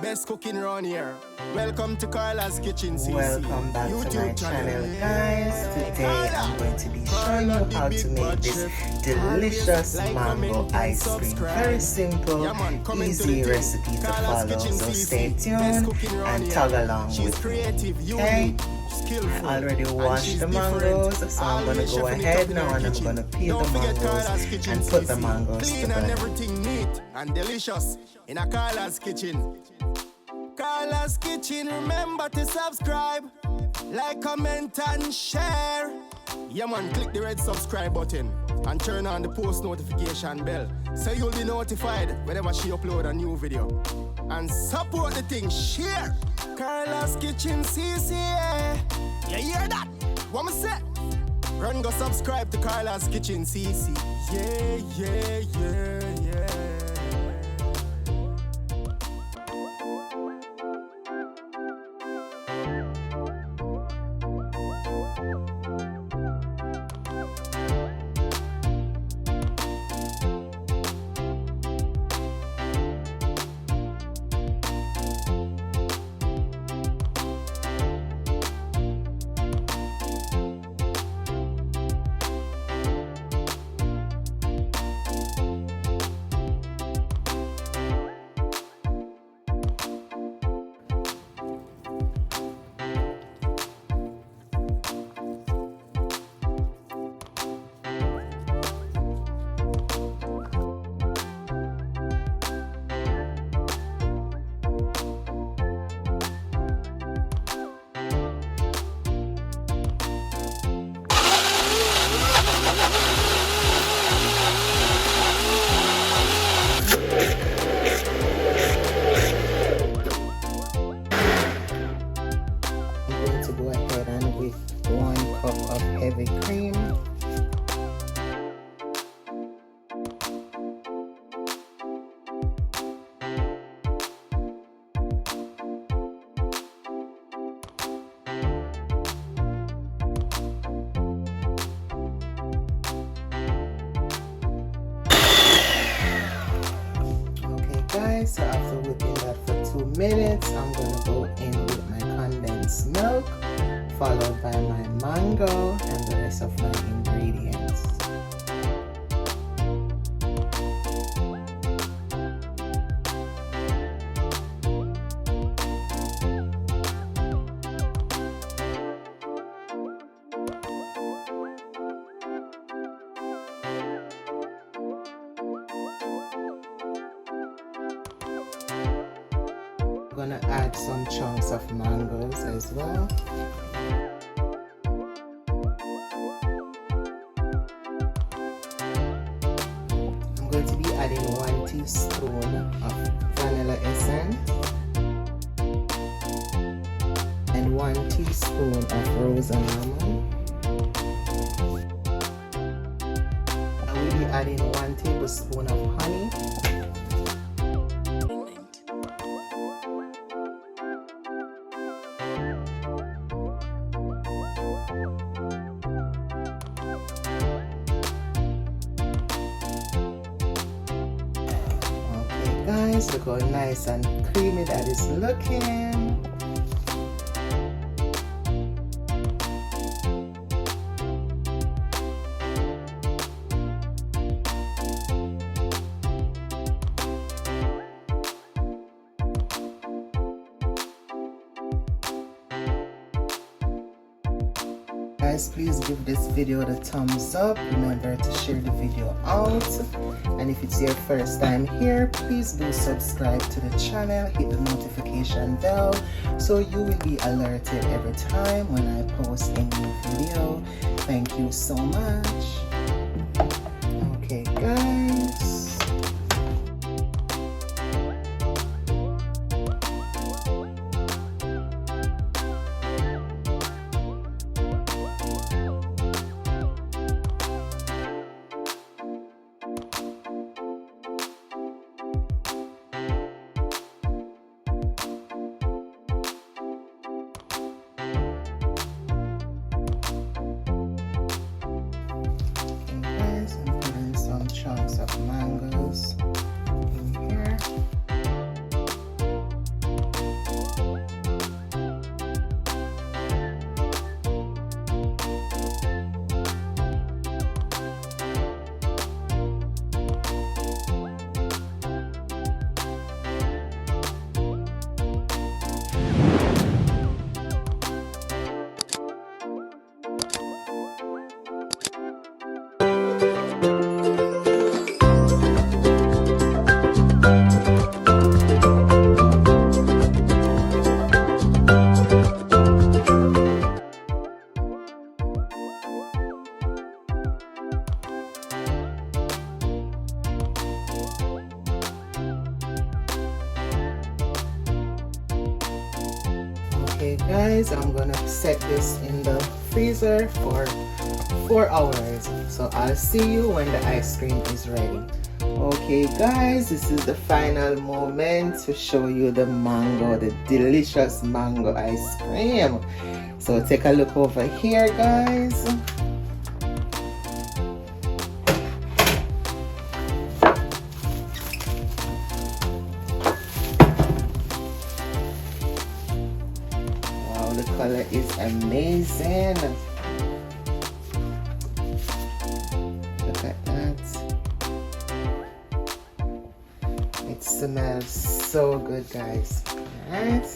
best cooking around here. Welcome to Carla's's Kitchen CC. Welcome back YouTube to my channel, guys. Today I'm going to be showing you how to make this delicious mango ice cream. Very simple, easy recipe to follow. So stay tuned and tag along with me. Okay? I already washed the mangoes, so I'm going to go ahead now and I'm going to peel the mangoes and put the mangoes to blend. Everything neat and delicious in a Carla's's Kitchen. Carla's's Kitchen, remember to subscribe, like, comment and share. Yeah man, click the red subscribe button and turn on the post notification bell so you'll be notified whenever she upload a new video. And support the thing, share. Carla's's Kitchen CC, you hear that? What me say? Run go subscribe to Carla's's Kitchen CC. Yeah, yeah, yeah, yeah. Go ahead and with 1 cup of heavy cream, okay guys, so after whipping that for 2 minutes, I'm gonna go in with my condensed milk, followed by my mango and the rest of my ingredients. I'm gonna add some chunks of mangoes as well. I'm going to be adding 1 teaspoon of vanilla essence and 1 teaspoon of rose and lemon. I will be adding 1 tablespoon of honey. Guys, look how nice and creamy that is looking. Guys, please give this video the thumbs up. Remember to share the video out, and if it's your first time here, please do subscribe to the channel, hit the notification bell so you will be alerted every time when I post a new video. Thank you so much. Okay guys, Okay guys, I'm gonna set this in the freezer for 4 hours. So I'll see you when the ice cream is ready. Okay guys, this is the final moment to show you the mango, the delicious mango ice cream. So take a look over here guys. Wow, the color is amazing. Look at that. It smells so good guys. Alright.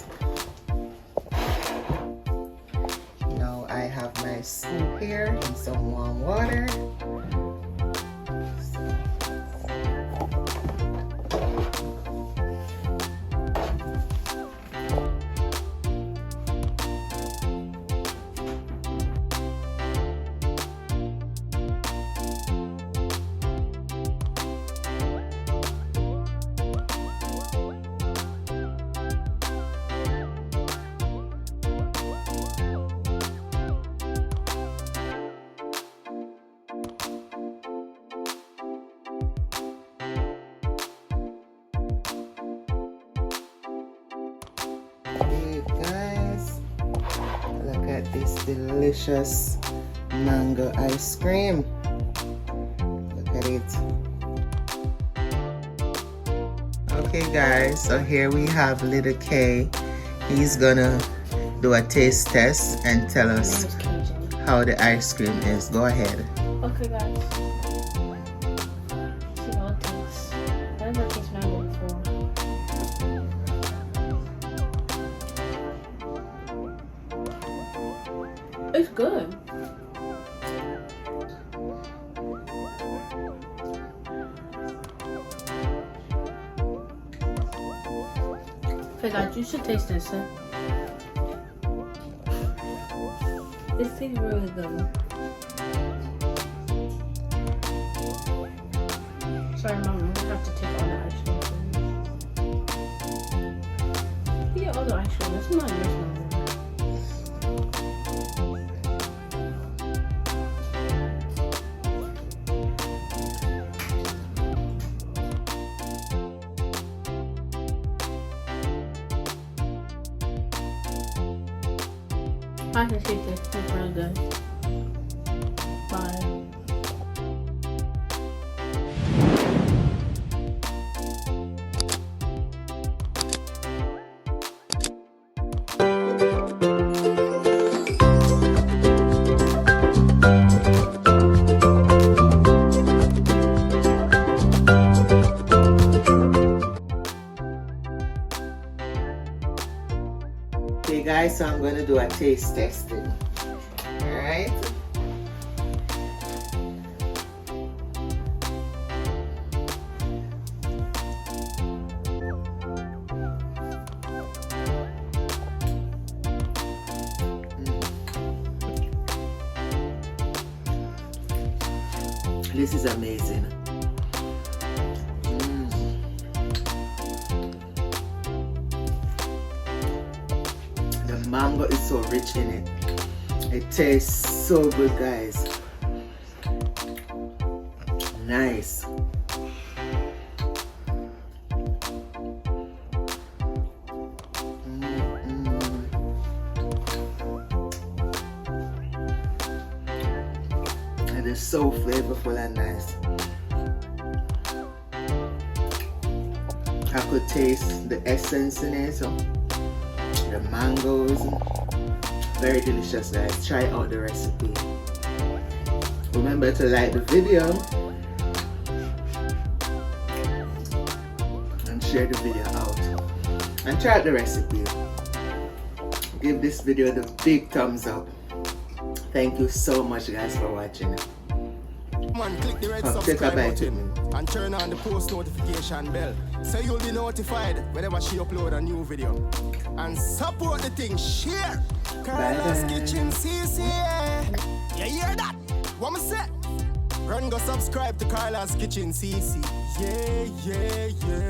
Now I have my scoop here in some warm water. Hey guys, look at this delicious mango ice cream. Look at it. Okay guys, so here we have little K. He's gonna do a taste test and tell us how the ice cream is. Go ahead. Okay guys. See how it tastes. I never tasted mango before. It's good. Okay guys, you should taste this. This tastes really good. Sorry, Mom, I'm gonna have to take all the ice cream. Yeah, all the ice cream. It's not yours, Mom. I can shake it. It's really good. Bye. Okay guys, so I'm going to do a taste testing. Alright. This is amazing. The mango is so rich in it. It tastes so good, guys. Nice. It is so flavorful and nice. I could taste the essence in it, so the mangoes. Very delicious, guys. Try out the recipe. Remember to like the video and share the video out. And try out the recipe. Give this video the big thumbs up. Thank you so much, guys, for watching. Man, click the red Take a subscribe bite button with me. and turn on the post notification bell so you'll be notified whenever she upload a new video. And support the thing, share. Carla's Kitchen CC. You hear that? What me say? Run go subscribe to Carla's Kitchen CC. Yeah, yeah, yeah.